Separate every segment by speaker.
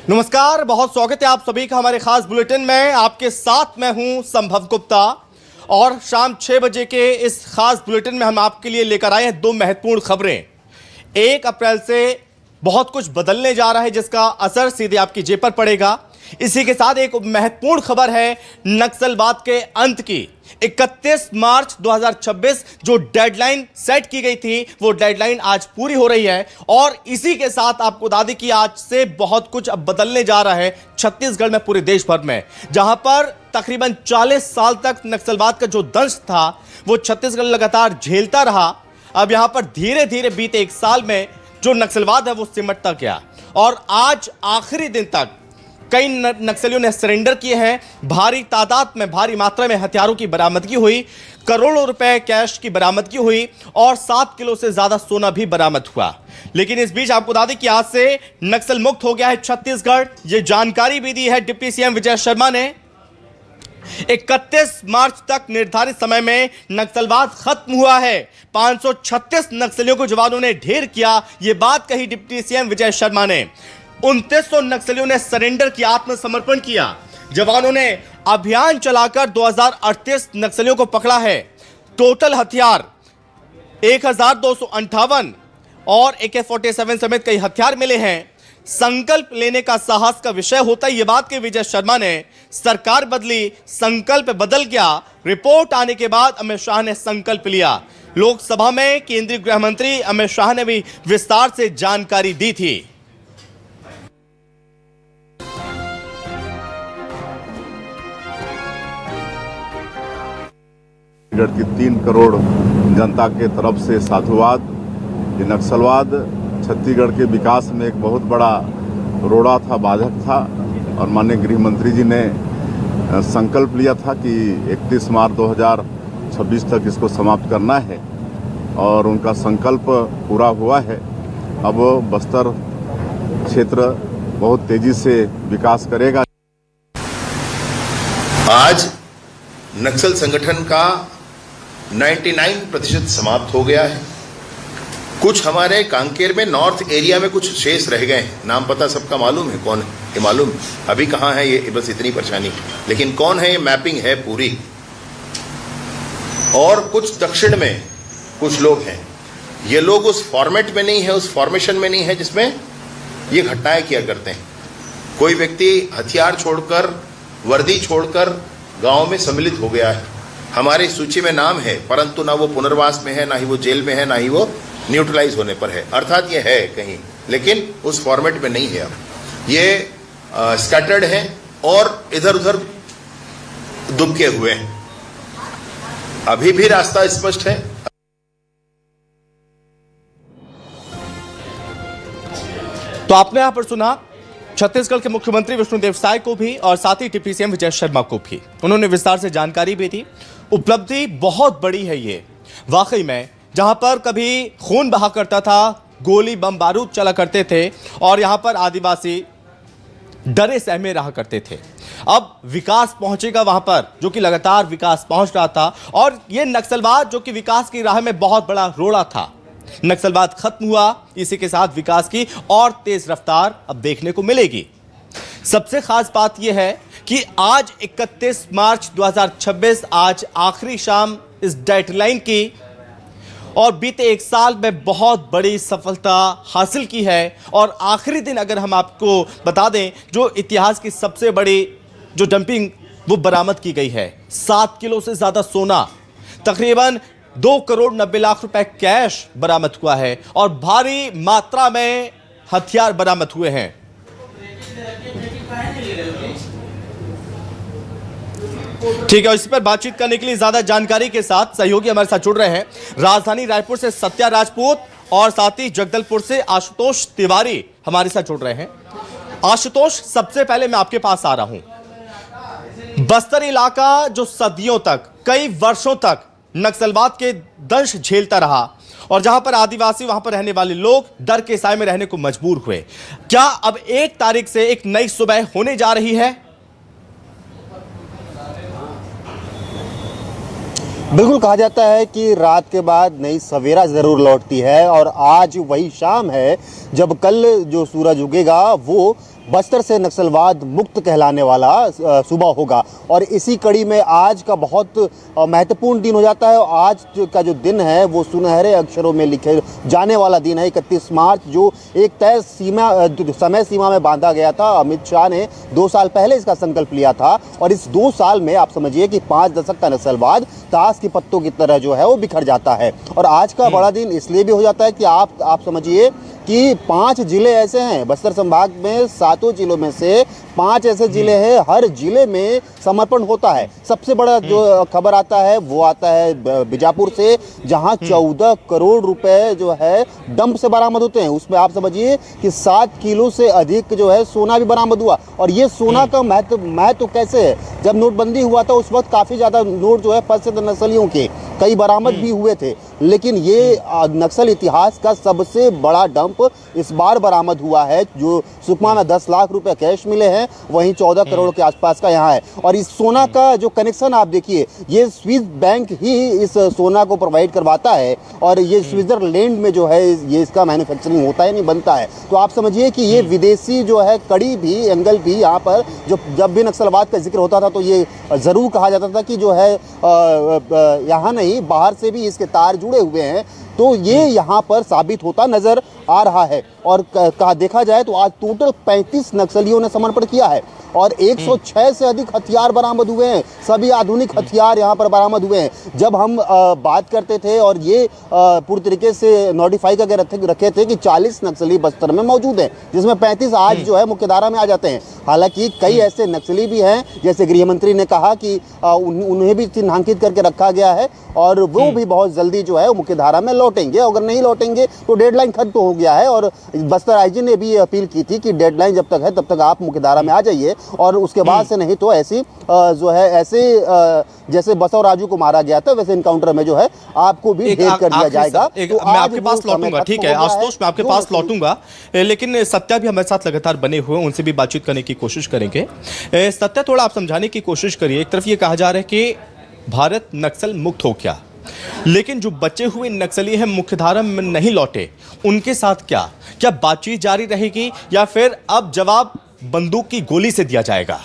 Speaker 1: नमस्कार, बहुत स्वागत है आप सभी का हमारे खास बुलेटिन में। आपके साथ मैं हूं संभव गुप्ता और शाम 6 बजे के इस खास बुलेटिन में हम आपके लिए लेकर आए हैं दो महत्वपूर्ण खबरें। 1 अप्रैल से बहुत कुछ बदलने जा रहा है जिसका असर सीधे आपकी जेब पर पड़ेगा। इसी के साथ एक महत्वपूर्ण खबर है नक्सलवाद के अंत की। 31 मार्च 2026 जो डेडलाइन सेट की गई थी वो डेडलाइन आज पूरी हो रही है और इसी के साथ आपको बता दें कि आज से बहुत कुछ अब बदलने जा रहा है छत्तीसगढ़ में, पूरे देश भर में, जहां पर तकरीबन 40 साल तक नक्सलवाद का जो दंश था वो छत्तीसगढ़ लगातार झेलता रहा। अब यहां पर धीरे धीरे बीते 1 साल में जो नक्सलवाद है वो सिमटता गया और आज आखिरी दिन तक कई नक्सलियों ने सरेंडर किए हैं। भारी तादाद में, भारी मात्रा में हथियारों की बरामदगी हुई, करोड़ों रुपए कैश की बरामदगी हुई और 7 किलो से ज्यादा सोना भी बरामद हुआ। लेकिन इस बीच आपको बता दें कि आज से नक्सल मुक्त हो गया है छत्तीसगढ़। यह जानकारी भी दी है डिप्टी सीएम विजय शर्मा ने। 31 मार्च तक निर्धारित समय में नक्सलवाद खत्म हुआ है। 536 नक्सलियों को जवानों ने ढेर किया, यह बात कही डिप्टी सीएम विजय शर्मा ने। 2900 नक्सलियों ने सरेंडर किया, आत्मसमर्पण किया। जवानों ने अभियान चलाकर 2038 नक्सलियों को पकड़ा है। टोटल हथियार 1258 और AK-47 समेत कई हथियार मिले हैं। संकल्प लेने का साहस का विषय होता है, यह बात की विजय शर्मा ने। सरकार बदली, संकल्प बदल गया। रिपोर्ट आने के बाद अमित शाह ने संकल्प लिया। लोकसभा में केंद्रीय गृह मंत्री अमित शाह ने भी विस्तार से जानकारी दी थी।
Speaker 2: की 3 करोड़ जनता के तरफ से साधुवाद। ये नक्सलवाद छत्तीसगढ़ के विकास में एक बहुत बड़ा रोड़ा था, बाधक था और माननीय गृह मंत्री जी ने संकल्प लिया था कि 31 मार्च 2026 तक इसको समाप्त करना है और उनका संकल्प पूरा हुआ है। अब बस्तर क्षेत्र बहुत तेजी से विकास करेगा।
Speaker 3: आज नक्सल संगठन का 99% समाप्त हो गया है। कुछ हमारे कांकेर में नॉर्थ एरिया में कुछ शेष रह गए हैं। नाम पता सबका मालूम है, कौन है ये मालूम, अभी कहाँ है ये, बस इतनी परेशानी। लेकिन कौन है ये मैपिंग है पूरी। और कुछ दक्षिण में कुछ लोग हैं, ये लोग उस फॉर्मेट में नहीं है, उस फॉर्मेशन में नहीं है जिसमें ये घटनाएं किया करते हैं। कोई व्यक्ति हथियार छोड़कर, वर्दी छोड़कर गांव में सम्मिलित हो गया है। हमारी सूची में नाम है परंतु ना वो पुनर्वास में है, ना ही वो जेल में है, ना ही वो न्यूट्रलाइज होने पर है। अर्थात ये है कहीं, लेकिन उस फॉर्मेट में नहीं है। अब ये स्कैटर्ड हैं और इधर उधर दुबके हुए हैं। अभी भी रास्ता स्पष्ट है।
Speaker 1: तो आपने यहां पर सुना छत्तीसगढ़ के मुख्यमंत्री विष्णुदेव साय को भी और साथ ही डिप्टी सीएम विजय शर्मा को भी। उन्होंने विस्तार से जानकारी भी दी। उपलब्धि बहुत बड़ी है ये वाकई में। जहां पर कभी खून बहा करता था, गोली बम बारूद चला करते थे और यहां पर आदिवासी डरे सहमे रहा करते थे। अब विकास पहुंचेगा वहां पर, जो कि लगातार विकास पहुंच रहा था। और यह नक्सलवाद जो कि विकास की राह में बहुत बड़ा रोड़ा था, नक्सलवाद खत्म हुआ। इसी के साथ विकास की और तेज रफ्तार अब देखने को मिलेगी। सबसे खास बात यह है कि आज 31 मार्च 2026 आज आखिरी शाम इस डेडलाइन की और बीते 1 साल में बहुत बड़ी सफलता हासिल की है। और आखिरी दिन अगर हम आपको बता दें, जो इतिहास की सबसे बड़ी जो डंपिंग वो बरामद की गई है। 7 किलो से ज्यादा सोना, तकरीबन 2 करोड़ 90 लाख रुपए कैश बरामद हुआ है और भारी मात्रा में हथियार बरामद हुए हैं। ठीक है, इस पर बातचीत करने के लिए ज्यादा जानकारी के साथ सहयोगी हमारे साथ जुड़ रहे हैं। राजधानी रायपुर से सत्या राजपूत और साथ ही जगदलपुर से आशुतोष तिवारी हमारे साथ जुड़ रहे हैं। आशुतोष, सबसे पहले मैं आपके पास आ रहा हूं। बस्तर इलाका जो सदियों तक, कई वर्षों तक नक्सलवाद के दंश झेलता रहा और जहां पर आदिवासी, वहां पर रहने वाले लोग डर के साए में रहने को मजबूर हुए। क्या अब 1 तारीख से एक नई सुबह होने जा रही है?
Speaker 4: बिल्कुल, कहा जाता है कि रात के बाद नई सवेरा ज़रूर लौटती है और आज वही शाम है जब कल जो सूरज उगेगा वो बस्तर से नक्सलवाद मुक्त कहलाने वाला सूबा होगा। और इसी कड़ी में आज का बहुत महत्वपूर्ण दिन हो जाता है। आज का जो दिन है वो सुनहरे अक्षरों में लिखे जाने वाला दिन है, 31 मार्च, जो एक तय समय सीमा में बांधा गया था। अमित शाह ने 2 साल पहले इसका संकल्प लिया था और इस 2 साल में आप समझिए कि 5 दशक का नक्सलवाद ताश के पत्तों की तरह जो है वो बिखर जाता है। और आज का बड़ा दिन इसलिए भी हो जाता है कि आप समझिए कि 5 जिले ऐसे हैं बस्तर संभाग में, 7 जिलों में से 5 ऐसे जिले हैं, हर जिले में समर्पण होता है। सबसे बड़ा जो खबर आता है वो आता है बीजापुर से, जहां 14 करोड़ रुपए जो है डंप से बरामद होते हैं। उसमें आप समझिए कि 7 किलो से अधिक जो है सोना भी बरामद हुआ। और ये सोना का महत्व कैसे है, जब नोटबंदी हुआ था उस वक्त काफ़ी ज़्यादा नोट जो है फंसे थे नक्सलियों के, कई बरामद भी हुए थे, लेकिन ये नक्सल इतिहास का सबसे बड़ा डंप इस बार बरामद हुआ है। जो सुकमा में 10 लाख रुपए कैश मिले हैं, वहीं 14 करोड़ के आसपास का यहाँ है। और इस सोना का जो कनेक्शन आप देखिए, ये स्विस बैंक ही इस सोना को प्रोवाइड करवाता है और ये स्विट्जरलैंड में जो है ये इसका मैन्युफैक्चरिंग होता है, नहीं बनता है। तो आप समझिए कि ये विदेशी जो है कड़ी भी, एंगल भी यहाँ पर जो जब भी नक्सलवाद का जिक्र होता था तो ये ज़रूर कहा जाता था कि जो है यहाँ नहीं बाहर से भी इसके तार जुड़े हुए हैं। तो ये यहाँ पर साबित होता नजर आ रहा है। और कहा देखा जाए तो आज टोटल 35 नक्सलियों ने समर्पण किया है और 106 से अधिक हथियार बरामद हुए हैं। सभी आधुनिक हथियार यहाँ पर बरामद हुए हैं। जब हम बात करते थे और ये पूरी तरीके से नोटिफाई करके रखे थे कि 40 नक्सली बस्तर में मौजूद हैं, जिसमें 35 आज जो है मुख्यधारा में आ जाते हैं। हालांकि कई ऐसे नक्सली भी हैं, जैसे गृह मंत्री ने कहा कि उन्हें भी चिन्हांकित करके रखा गया है और वो भी बहुत जल्दी जो है मुख्यधारा में लौटेंगे। अगर नहीं लौटेंगे तो डेडलाइन खत्म तो हो गया है। और बस्तर आईजी ने भी अपील की थी कि डेडलाइन जब तक है तब तक आप मुख्यधारा में आ जाइए और उसके बाद से नहीं तो ऐसी जो है ऐसे जैसे बसव राजू को मारा गया था वैसे इनकाउंटर में जो है आपको भी ढेर कर दिया जाएगा।
Speaker 1: तो मैं आपके पास लौटूंगा, ठीक है आशुतोष, मैं आपके पास लौटूंगा, लेकिन सत्या भी हमारे साथ लगातार बने हुए, उनसे भी बातचीत करने की कोशिश करेंगे। सत्या, थोड़ा आप समझाने की कोशिश करिए। एक तरफ ये कहा जा रहा है कि भारत नक्सल मुक्त हो गया, लेकिन जो बचे हुए नक्सली हैं मुख्यधारा में नहीं लौटे, उनके साथ क्या बातचीत जारी रहेगी या फिर अब जवाब बंदूक की गोली से दिया जाएगा?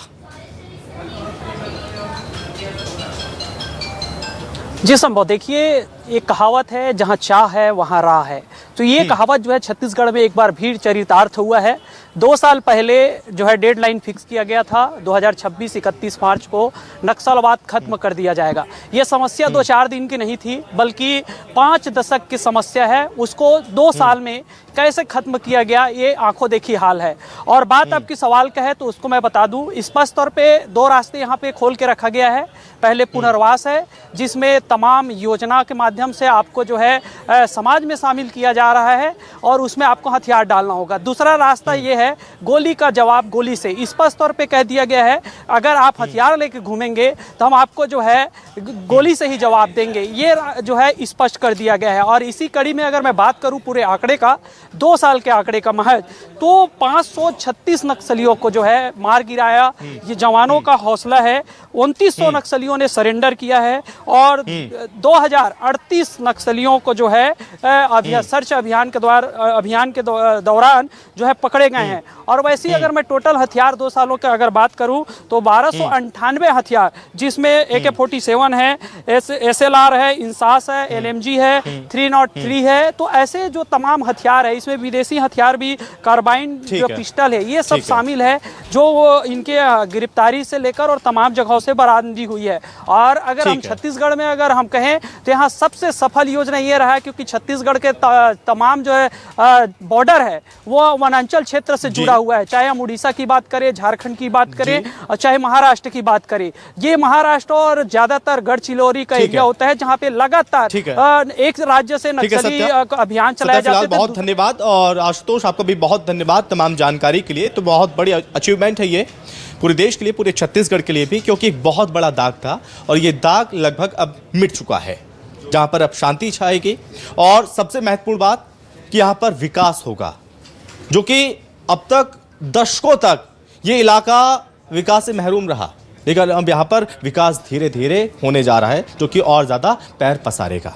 Speaker 5: जी संभव, देखिए एक कहावत है, जहाँ चाह है वहाँ राह है। तो ये कहावत जो है छत्तीसगढ़ में एक बार भी चरितार्थ हुआ है। 2 साल पहले जो है डेडलाइन फिक्स किया गया था, 2026 31 मार्च को नक्सलवाद खत्म कर दिया जाएगा। ये समस्या 2-4 दिन की नहीं थी, बल्कि 5 दशक की समस्या है। उसको 2 साल में कैसे खत्म किया गया, ये आंखों देखी हाल है। और बात आपकी सवाल का है तो उसको मैं बता दूं, स्पष्ट तौर पे 2 रास्ते यहाँ पे खोल के रखा गया है। पहले पुनर्वास है, जिसमें तमाम योजना के माध्यम से आपको जो है समाज में शामिल किया जा रहा है और उसमें आपको हथियार डालना होगा। दूसरा रास्ता ये है गोली का जवाब गोली से। स्पष्ट तौर पे कह दिया गया है, अगर आप हथियार लेके घूमेंगे तो हम आपको जो है गोली से ही जवाब देंगे। ये जो है स्पष्ट कर दिया गया है। और इसी कड़ी में अगर मैं बात करूं पूरे आंकड़े का, 2 साल के आंकड़े का महज, तो 536 नक्सलियों को जो है मार गिराया। ये जवानों का हौसला है। 2900 नक्सलियों ने सरेंडर किया है और 2038 नक्सलियों को जो है सर्च अभियान के दौरान जो है पकड़े गए हैं। और वैसे ही अगर मैं टोटल हथियार 2 सालों की अगर बात करूं तो 1298 हथियार, जिसमें AK-47 है, SLR है, इंसास है, LMG है, 303 है। तो ऐसे जो तमाम हथियार है, इसमें विदेशी हथियार भी, कार्बाइन जो पिस्टल है, ये सब शामिल है, जो इनके गिरफ्तारी से लेकर और तमाम जगहों से बरामदी हुई है। और अगर हम छत्तीसगढ़ में अगर हम कहें तो यहाँ सबसे सफल योजना ये रहा है, क्योंकि छत्तीसगढ़ के तमाम जो है बॉर्डर है वो वनांचल क्षेत्र से जुड़ा हुआ है। चाहे हम उड़ीसा की बात करें, झारखंड की बात करें, और चाहे महाराष्ट्र की बात करें। ये महाराष्ट्र और ज्यादातर गढ़चिलौरी का एरिया होता है, जहाँ पे लगातार एक राज्य से नक्सली अभियान चलाया जाता है।
Speaker 1: बहुत धन्यवाद। और आशुतोष, आपका भी बहुत धन्यवाद तमाम जानकारी के लिए। तो बहुत बड़ी अचीवमेंट है ये पूरे देश के लिए, पूरे छत्तीसगढ़ के लिए भी, क्योंकि एक बहुत बड़ा दाग था और ये दाग लगभग अब मिट चुका है, जहां पर अब शांति छाएगी। और सबसे महत्वपूर्ण बात कि यहां पर विकास होगा, जो कि अब तक दशकों तक ये इलाका विकास से महरूम रहा, लेकिन अब यहां पर विकास धीरे धीरे होने जा रहा है, जो कि और ज्यादा पैर पसारेगा।